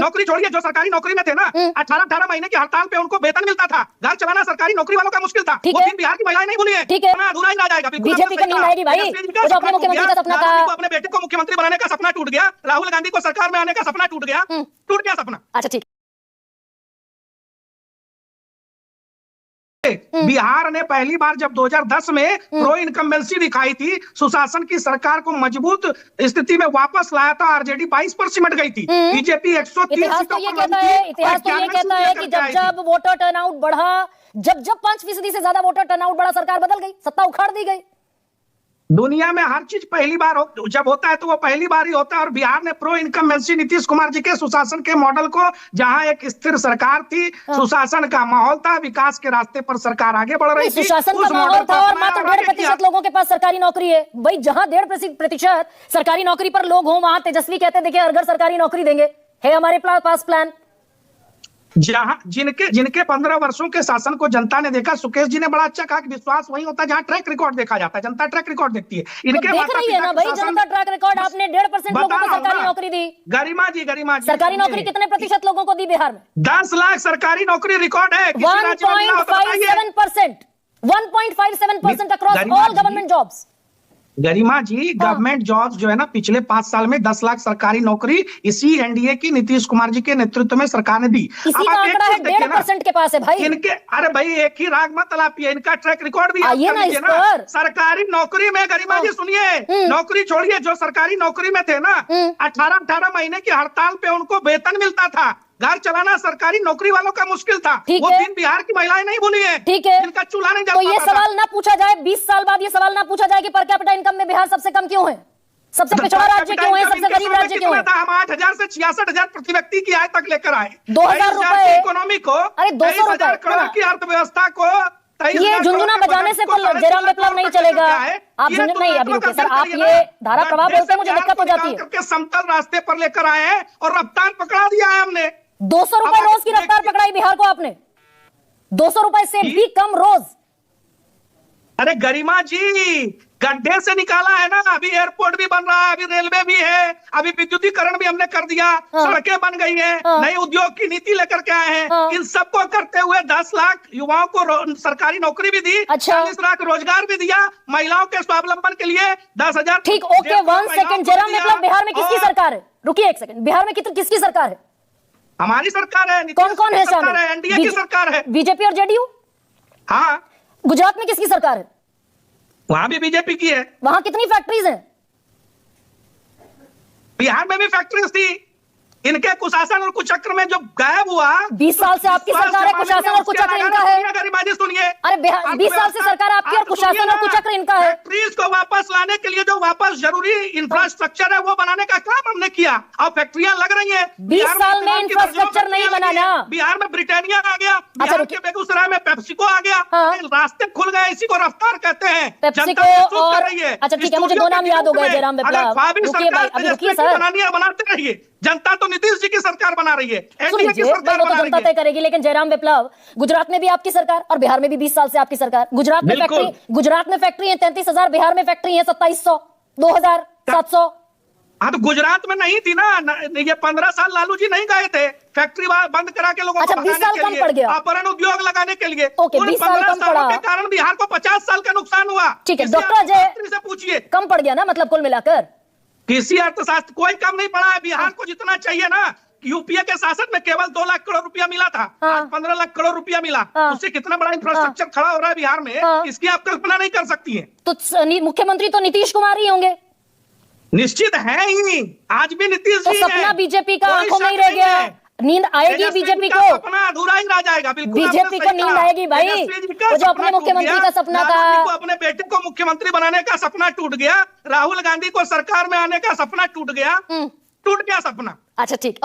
नौकरी छोड़िए, जो सरकारी नौकरी में थे ना 18-18 महीने की हड़ताल पे उनको वेतन मिलता था। घर चलाना सरकारी नौकरी वालों का मुश्किल था। वो दिन बिहार की महिलाएं नहीं भूली है। ठीक है, अधूरा ही रह जाएगा। बीजेपी का नींद आएगी भाई। जो अपने मुख्यमंत्री का सपना था, अपने बेटे को मुख्यमंत्री बनाने का सपना टूट गया। राहुल गांधी को सरकार में आने का सपना टूट गया। टूट गया सपना। अच्छा ठीक। बिहार ने पहली बार जब 2010 में प्रो इनकम्बेंसी दिखाई थी, सुशासन की सरकार को मजबूत स्थिति में वापस लाया था। आरजेडी 22 पर सिमट गई थी, बीजेपी 130 इतिहास तो ये कहता है, इतिहास तो ये कहता है कि जब जब वोटर टर्नआउट बढ़ा, जब 5% से ज्यादा वोटर टर्नआउट बढ़ा, सरकार बदल गई, सत्ता उखाड़ दी गई। दुनिया में हर चीज पहली बार जब होता है तो वो पहली बार ही होता है। और बिहार ने प्रो इनकम्बेंसी नीतीश कुमार जी के सुशासन के मॉडल को, जहां एक स्थिर सरकार थी, सुशासन का माहौल था, विकास के रास्ते पर सरकार आगे बढ़ रही थी, सुशासन का माहौल था और मात्र 1.5% लोगों के पास सरकारी नौकरी है। भाई जहां 1.5% सरकारी नौकरी पर लोग हों, वहां तेजस्वी कहते देखिए हर घर सरकारी नौकरी देंगे, है हमारे पास प्लान। जहां जिनके 15 वर्षों के शासन को जनता ने देखा, सुकेश जी ने बड़ा अच्छा कहा कि विश्वास वही होता है जहां ट्रैक रिकॉर्ड देखा जाता है। जनता ट्रैक रिकॉर्ड देखती है। इनके देख रही है ना भाई जनता ट्रैक रिकॉर्ड। आपने 1.5% लोगों को सरकारी नौकरी दी। गरिमा जी सरकारी नौकरी कितने प्रतिशत लोगों को दी बिहार में? 10 लाख सरकारी नौकरी रिकॉर्ड है। 1.57% अक्रॉस ऑल गवर्नमेंट जॉब्स। गरिमा जी, गवर्नमेंट जॉब्स जो है ना, पिछले 5 साल में 10 लाख सरकारी नौकरी इसी एनडीए की नीतीश कुमार जी के नेतृत्व में सरकार ने दी। इसी का आंकड़ा है 1.5% के पास है भाई। इनके, अरे भाई एक ही राग मत अलापिए, इनका ट्रैक रिकॉर्ड भी आइए ना इस पर। सरकारी नौकरी में गरिमा जी सुनिए, नौकरी छोड़िए, जो सरकारी नौकरी में थे ना 18-18 महीने की हड़ताल पे उनको वेतन मिलता था। घर चलाना सरकारी नौकरी वालों का मुश्किल था। वो दिन बिहार की महिलाएं नहीं भूली है। ठीक है, इनका चूल्हा नहीं जल तो ये सवाल ना पूछा जाए 20 साल बाद, ये सवाल ना पूछा जाए कि पर कैपिटा इनकम में बिहार सबसे कम क्यों है, सबसे पिछड़ा राज्य क्यों है, सबसे गरीब राज्य क्यों है? हम 8,000 से 66,000 प्रति व्यक्ति की आय तक लेकर आए। 2,000 रुपए इकोनॉमी को, अरे 200 रुपए करोड़ की अर्थव्यवस्था को, ये झुंझुना बजाने से तो जयराम विप्लव नहीं चलेगा। आप नहीं, अभी रुकिए सर, आप ये धारा प्रवाह बोलते हैं, मुझे दिक्कत हो जाती है। समतल रास्ते पर लेकर आए हैं और रफ्तार पकड़ा दिया है हमने। 200 रुपए रोज की रफ्तार पकड़ाई बिहार को आपने, 200 रुपए से भी कम रोज। अरे गरिमा जी, गड्ढे से निकाला है ना। अभी एयरपोर्ट भी बन रहा है, अभी रेलवे भी है, अभी विद्युतीकरण भी हमने कर दिया, सड़कें बन गई हैं, नई उद्योग की नीति लेकर के आए हैं। इन सबको करते हुए 10 लाख युवाओं को सरकारी नौकरी भी दी, 40 लाख रोजगार भी दिया, महिलाओं के स्वावलंबन के लिए 10,000। ठीक, ओके, 1 सेकंड। जयराम विप्लव, बिहार में किसकी सरकार है? रुकिए 1 सेकंड, बिहार में किसकी सरकार है? हमारी सरकार है। कौन कौन है शामिल? एनडीए की सरकार है, बीजेपी और जेडीयू। हाँ। गुजरात में किसकी सरकार है? वहां भी बीजेपी की है। वहां कितनी फैक्ट्रीज हैं? बिहार में भी फैक्ट्रीज थी। इनके कुशासन और कुचक्र में जो गायब हुआ। 20 साल से आपकी सरकार है, कुशासन और कुचक्र इनका है। सुनिए, अरे 20 साल से सरकार आपकी और कुशासन और कुचक्र इनका है। फैक्ट्रीज को वापस लाने के लिए जो वापस जरूरी इंफ्रास्ट्रक्चर है वो बनाने का काम हमने किया। अब फैक्ट्रियां लग रही हैं। 20 साल में इंफ्रास्ट्रक्चर नहीं बनाना। बिहार में ब्रिटानिया आ गया, बिहार के बेगूसराय में पेप्सिको आ गया, रास्ते खुल गए। इसी को रफ्तार कहते हैं। पेप्सिको और अच्छा ठीक है, मुझे 2 नाम याद हो गए। जयराम विप्लव, रुकिए भाई, अभी रुकिए सर। बनाते रहिए, जनता तो नीतीश जी की सरकार बना रही है, एनडीए की सरकार सरकार बना रही जनता तय करेगी। लेकिन जयराम विप्लव, गुजरात में भी आपकी सरकार और बिहार में भी 20 साल से आपकी सरकार। गुजरात में फैक्ट्री है 33,000, बिहार में फैक्ट्री है 2700, 2,700। हाँ, तो गुजरात में नहीं थी ना। ये 15 साल लालू जी नहीं गए थे फैक्ट्री बंद करा के लोगों को 20 साल कम पड़ गया, अपरण उद्योग लगाने के लिए। ओके, 20 साल कम पड़ा के कारण बिहार को 50 साल का नुकसान हुआ। ठीक है, डॉक्टर अजय से पूछिए, कम पड़ गया ना, मतलब कुल मिलाकर कृषि अर्थशास्त्र कोई कम नहीं पड़ा है। बिहार को जितना चाहिए ना, यूपीए के शासन में केवल 2 लाख करोड़ रुपया मिला था, आज 15 लाख करोड़ रुपया मिला। उससे कितना बड़ा इंफ्रास्ट्रक्चर खड़ा हो रहा है बिहार में, इसकी आप कल्पना नहीं कर सकती है। तो मुख्यमंत्री तो नीतीश कुमार ही होंगे। निश्चित है ही, आज भी नीतीश जी तो सपना बीजेपी का आंखों में ही रह गया। नींद आएगी बीजेपी को, सपना अधूरा ही रह जाएगा। बिल्कुल बीजेपी को नींद आएगी भाई। वो जो अपने मुख्यमंत्री का सपना था, अपने बेटे को मुख्यमंत्री बनाने का सपना टूट गया। राहुल गांधी को सरकार में आने का सपना टूट गया। टूट गया सपना। अच्छा ठीक।